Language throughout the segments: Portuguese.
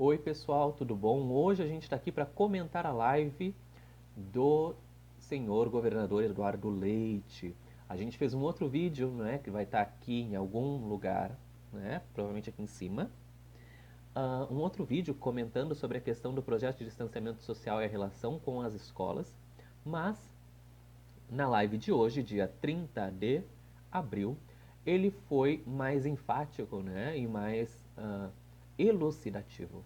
Oi pessoal, tudo bom? Hoje a gente está aqui para comentar a live do senhor governador Eduardo Leite. A gente fez um outro vídeo, né, que vai estar aqui em algum lugar, né, provavelmente aqui em cima. Um outro vídeo comentando sobre a questão do projeto de distanciamento social e a relação com as escolas, mas na live de hoje, dia 30 de abril, ele foi mais enfático, né, e mais elucidativo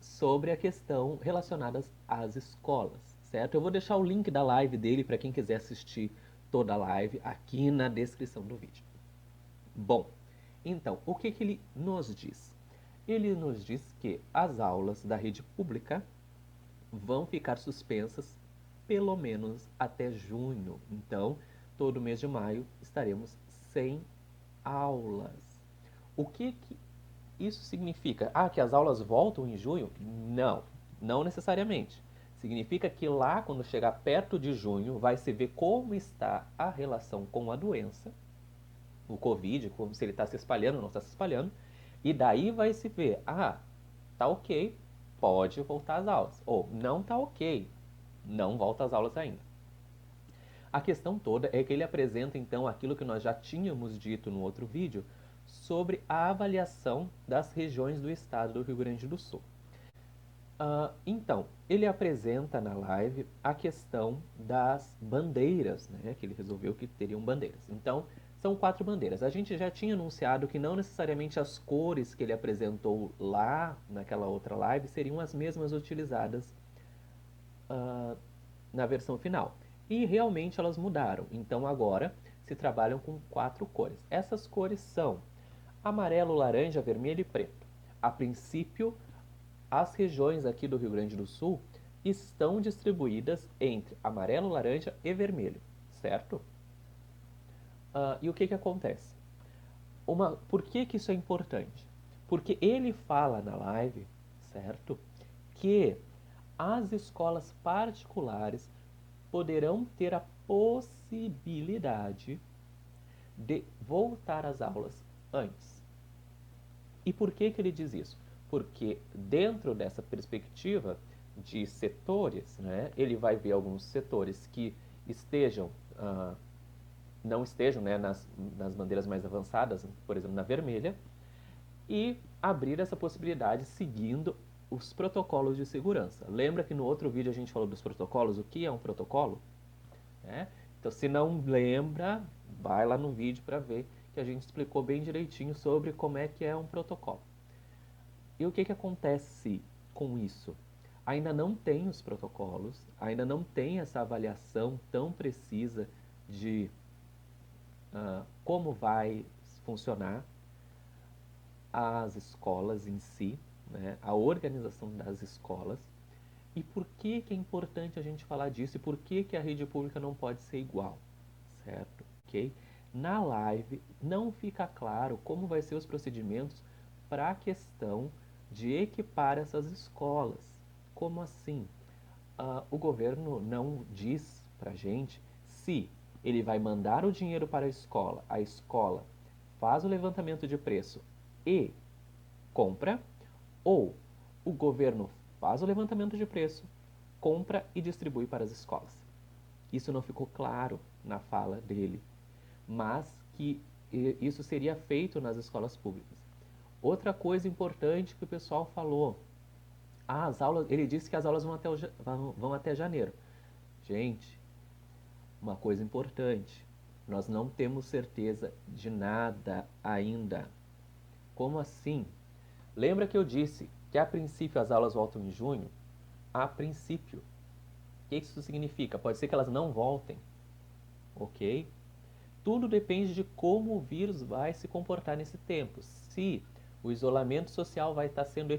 sobre a questão relacionada às escolas, certo? Eu vou deixar o link da live dele para quem quiser assistir toda a live aqui na descrição do vídeo. Bom, então, o que ele nos diz? Ele nos diz que as aulas da rede pública vão ficar suspensas pelo menos até junho. Então, todo mês de maio estaremos sem aulas. O que isso significa? Ah, que as aulas voltam em junho? Não, não necessariamente. Significa que lá, quando chegar perto de junho, vai se ver como está a relação com a doença, o Covid, como se ele está se espalhando ou não está se espalhando, e daí vai se ver, tá ok, pode voltar às aulas. Ou não tá ok, não volta às aulas ainda. A questão toda é que ele apresenta então aquilo que nós já tínhamos dito no outro vídeo sobre a avaliação das regiões do estado do Rio Grande do Sul. Então, ele apresenta na live a questão das bandeiras, né? Que ele resolveu que teriam bandeiras. Então, são 4 bandeiras. A gente já tinha anunciado que não necessariamente as cores que ele apresentou lá naquela outra live seriam as mesmas utilizadas na versão final. E realmente elas mudaram. Então agora se trabalham com 4 cores. Essas cores são amarelo, laranja, vermelho e preto. A princípio, as regiões aqui do Rio Grande do Sul estão distribuídas entre amarelo, laranja e vermelho, certo? E o que acontece? Por que isso é importante? Porque ele fala na live, certo? Que as escolas particulares poderão ter a possibilidade de voltar às aulas antes. E por que ele diz isso? Porque dentro dessa perspectiva de setores, né, ele vai ver alguns setores que estejam, não estejam, né, nas bandeiras mais avançadas, por exemplo, na vermelha, e abrir essa possibilidade seguindo os protocolos de segurança. Lembra que no outro vídeo a gente falou dos protocolos? O que é um protocolo? Né? Então, se não lembra, vai lá no vídeo para ver que a gente explicou bem direitinho sobre como é que é um protocolo. E o que acontece com isso? Ainda não tem os protocolos, ainda não tem essa avaliação tão precisa de como vai funcionar as escolas em si, né? A organização das escolas. E por que é importante a gente falar disso e por que a rede pública não pode ser igual, certo? Ok? Na live não fica claro como vai ser os procedimentos para a questão de equipar essas escolas. Como assim? O governo não diz para a gente se ele vai mandar o dinheiro para a escola faz o levantamento de preço e compra, ou o governo faz o levantamento de preço, compra e distribui para as escolas. Isso não ficou claro na fala dele, mas que isso seria feito nas escolas públicas. Outra coisa importante que o pessoal falou, as aulas, ele disse que as aulas vão até janeiro. Gente, uma coisa importante, nós não temos certeza de nada ainda. Como assim? Lembra que eu disse que a princípio as aulas voltam em junho? A princípio. O que isso significa? Pode ser que elas não voltem, ok? Tudo depende de como o vírus vai se comportar nesse tempo. Se o isolamento social vai estar sendo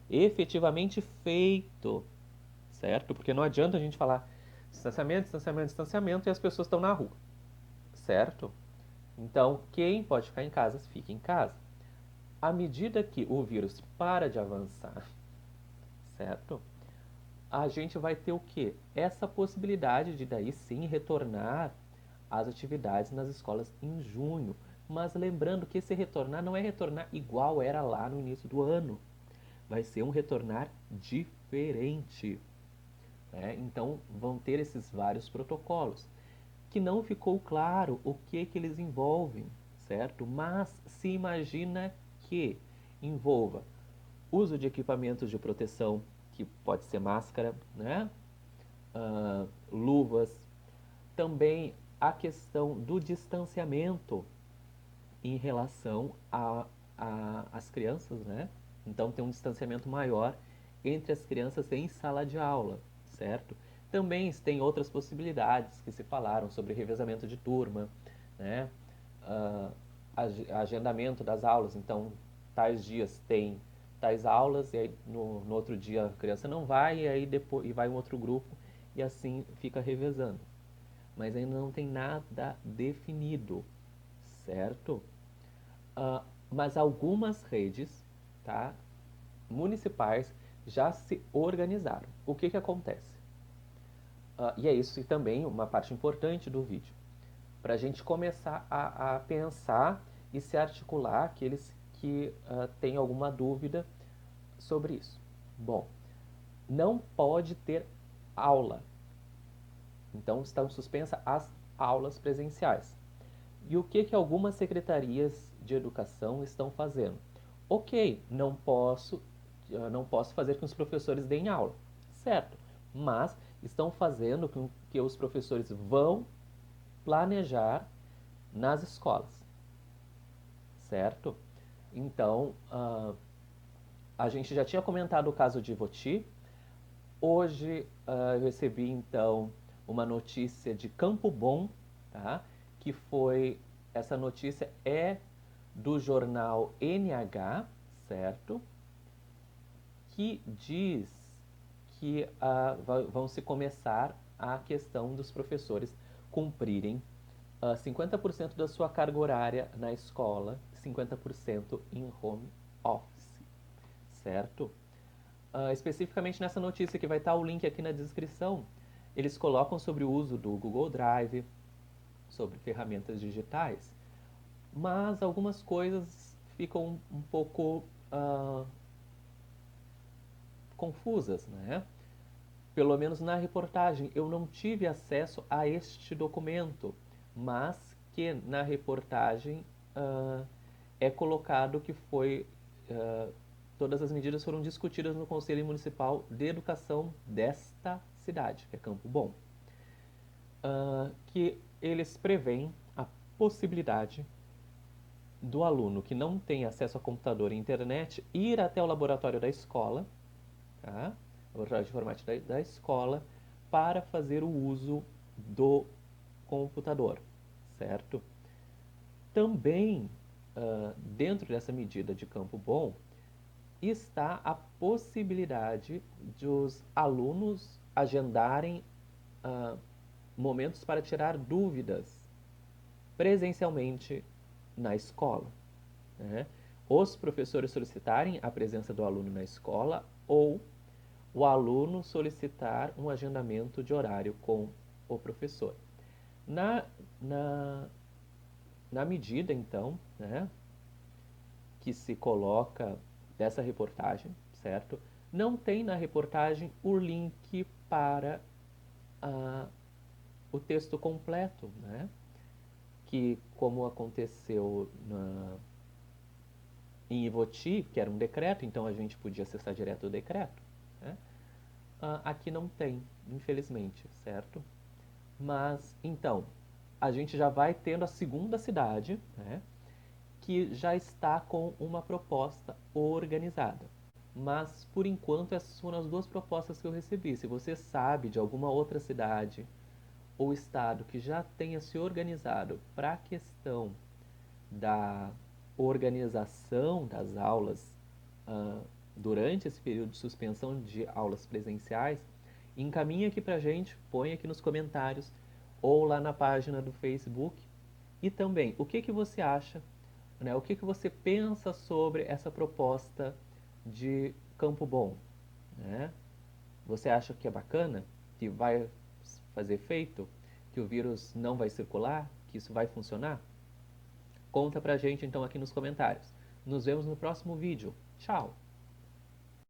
efetivamente feito, certo? Porque não adianta a gente falar distanciamento, distanciamento, distanciamento e as pessoas estão na rua, certo? Então, quem pode ficar em casa, fique em casa. À medida que o vírus para de avançar, certo? A gente vai ter o quê? Essa possibilidade de daí sim retornar às atividades nas escolas em junho. Mas lembrando que esse retornar não é retornar igual era lá no início do ano. Vai ser um retornar diferente. Né? Então, vão ter esses vários protocolos. Que não ficou claro o que eles envolvem, certo? Mas se imagina que envolva uso de equipamentos de proteção, que pode ser máscara, né? Luvas, também a questão do distanciamento em relação às crianças, né? Então tem um distanciamento maior entre as crianças em sala de aula, certo? Também tem outras possibilidades que se falaram sobre revezamento de turma, né? Uh, agendamento das aulas, então tais dias tem tais aulas e aí no outro dia a criança não vai e aí depois e vai um outro grupo e assim fica revezando. Mas ainda não tem nada definido, certo? Mas algumas redes, tá, municipais já se organizaram. O que acontece? E é isso também uma parte importante do vídeo. Para a gente começar a pensar e se articular aqueles que têm alguma dúvida sobre isso. Bom, não pode ter aula. Então estão suspensas as aulas presenciais. E o que algumas secretarias de educação estão fazendo? Ok, não posso fazer com que os professores deem aula, certo? Mas estão fazendo com que os professores vão planejar nas escolas, certo? Então, a gente já tinha comentado o caso de Ivoti. Hoje eu recebi então uma notícia de Campo Bom, tá? Que foi, essa notícia é do jornal NH, certo? Que diz que vão se começar a questão dos professores cumprirem 50% da sua carga horária na escola, 50% em home office, certo? Especificamente nessa notícia que vai estar o link aqui na descrição, eles colocam sobre o uso do Google Drive, sobre ferramentas digitais, mas algumas coisas ficam um pouco confusas, né? Pelo menos na reportagem, eu não tive acesso a este documento, mas que na reportagem é colocado que foi todas as medidas foram discutidas no Conselho Municipal de Educação desta cidade, que é Campo Bom, que eles preveem a possibilidade do aluno que não tem acesso a computador e internet ir até o laboratório da escola, tá? Laboratório de informática da escola, para fazer o uso do computador, certo? Também, dentro dessa medida de Campo Bom, está a possibilidade de os alunos agendarem momentos para tirar dúvidas presencialmente na escola, né? Os professores solicitarem a presença do aluno na escola ou o aluno solicitar um agendamento de horário com o professor. Na, na, na medida, então, né, que se coloca dessa reportagem, certo? Não tem na reportagem o link para o texto completo, né? Que, como aconteceu em Ivoti, que era um decreto, então a gente podia acessar direto o decreto, né? Aqui não tem, infelizmente, certo? Mas, então, a gente já vai tendo a segunda cidade, né, que já está com uma proposta organizada. Mas, por enquanto, essas foram as duas propostas que eu recebi. Se você sabe de alguma outra cidade ou estado que já tenha se organizado para a questão da organização das aulas durante esse período de suspensão de aulas presenciais, encaminhe aqui para a gente, põe aqui nos comentários ou lá na página do Facebook. E também, o que você acha, né? O que você pensa sobre essa proposta de Campo Bom, né? Você acha que é bacana? Que vai fazer efeito? Que o vírus não vai circular? Que isso vai funcionar? Conta pra gente então aqui nos comentários. Nos vemos no próximo vídeo. Tchau!